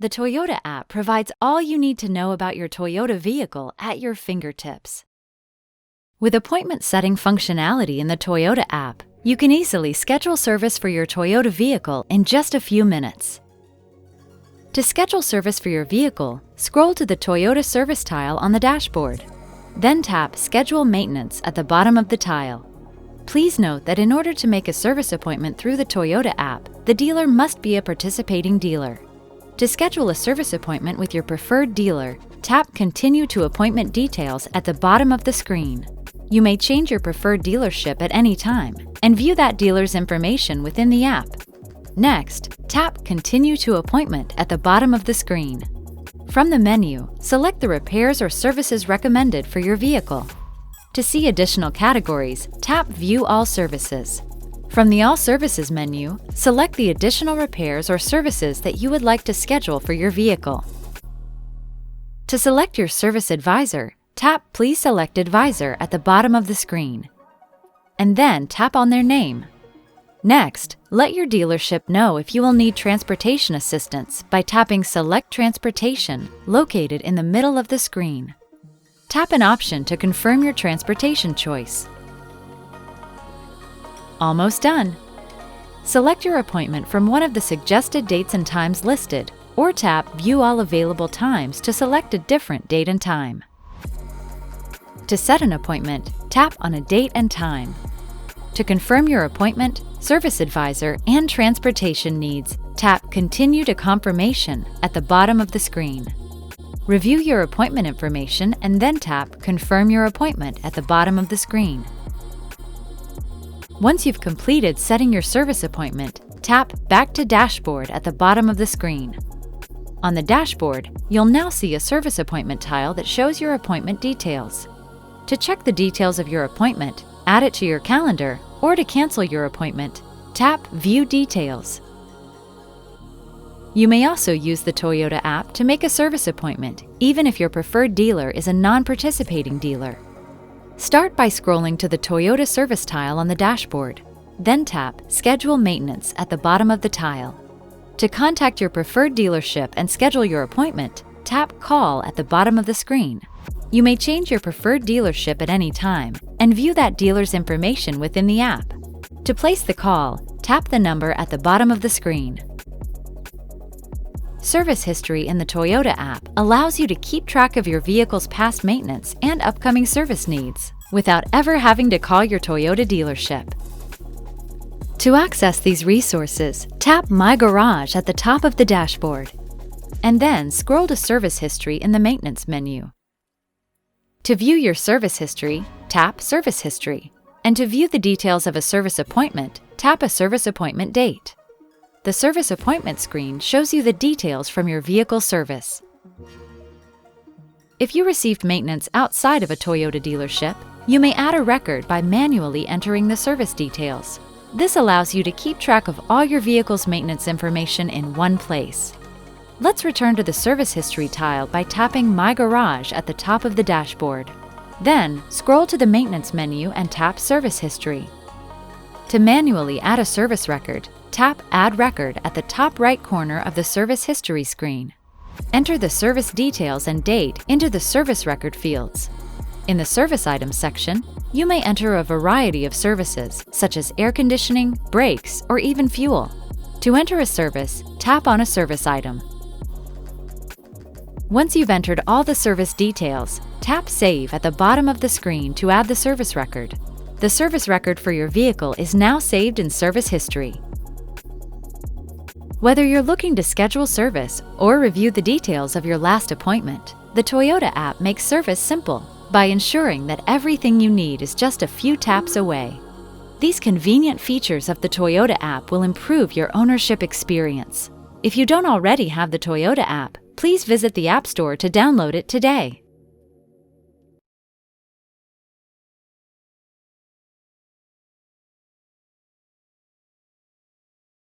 The Toyota app provides all you need to know about your Toyota vehicle at your fingertips. With appointment setting functionality in the Toyota app, you can easily schedule service for your Toyota vehicle in just a few minutes. To schedule service for your vehicle, scroll to the Toyota service tile on the dashboard. Then tap Schedule Maintenance at the bottom of the tile. Please note that in order to make a service appointment through the Toyota app, the dealer must be a participating dealer. To schedule a service appointment with your preferred dealer, tap Continue to Appointment Details at the bottom of the screen. You may change your preferred dealership at any time and view that dealer's information within the app. Next, tap Continue to Appointment at the bottom of the screen. From the menu, select the repairs or services recommended for your vehicle. To see additional categories, tap View All Services. From the All Services menu, select the additional repairs or services that you would like to schedule for your vehicle. To select your service advisor, tap Please Select Advisor at the bottom of the screen, and then tap on their name. Next, let your dealership know if you will need transportation assistance by tapping Select Transportation, located in the middle of the screen. Tap an option to confirm your transportation choice. Almost done! Select your appointment from one of the suggested dates and times listed, or tap View All Available Times to select a different date and time. To set an appointment, tap on a date and time. To confirm your appointment, service advisor, and transportation needs, tap Continue to Confirmation at the bottom of the screen. Review your appointment information and then tap Confirm Your Appointment at the bottom of the screen. Once you've completed setting your service appointment, tap Back to Dashboard at the bottom of the screen. On the dashboard, you'll now see a service appointment tile that shows your appointment details. To check the details of your appointment, add it to your calendar, or to cancel your appointment, tap View Details. You may also use the Toyota app to make a service appointment, even if your preferred dealer is a non-participating dealer. Start by scrolling to the Toyota service tile on the dashboard. Then tap Schedule Maintenance at the bottom of the tile. To contact your preferred dealership and schedule your appointment, tap Call at the bottom of the screen. You may change your preferred dealership at any time and view that dealer's information within the app. To place the call, tap the number at the bottom of the screen. Service history in the Toyota app allows you to keep track of your vehicle's past maintenance and upcoming service needs without ever having to call your Toyota dealership. To access these resources, tap My Garage at the top of the dashboard, and then scroll to Service History in the Maintenance menu. To view your service history, tap Service History, and to view the details of a service appointment, tap a service appointment date. The service appointment screen shows you the details from your vehicle service. If you received maintenance outside of a Toyota dealership, you may add a record by manually entering the service details. This allows you to keep track of all your vehicle's maintenance information in one place. Let's return to the service history tile by tapping My Garage at the top of the dashboard. Then, scroll to the Maintenance menu and tap Service History. To manually add a service record, tap Add Record at the top right corner of the Service History screen. Enter the service details and date into the service record fields. In the Service Items section, you may enter a variety of services, such as air conditioning, brakes, or even fuel. To enter a service, tap on a service item. Once you've entered all the service details, tap Save at the bottom of the screen to add the service record. The service record for your vehicle is now saved in Service History. Whether you're looking to schedule service or review the details of your last appointment, the Toyota app makes service simple by ensuring that everything you need is just a few taps away. These convenient features of the Toyota app will improve your ownership experience. If you don't already have the Toyota app, please visit the App Store to download it today.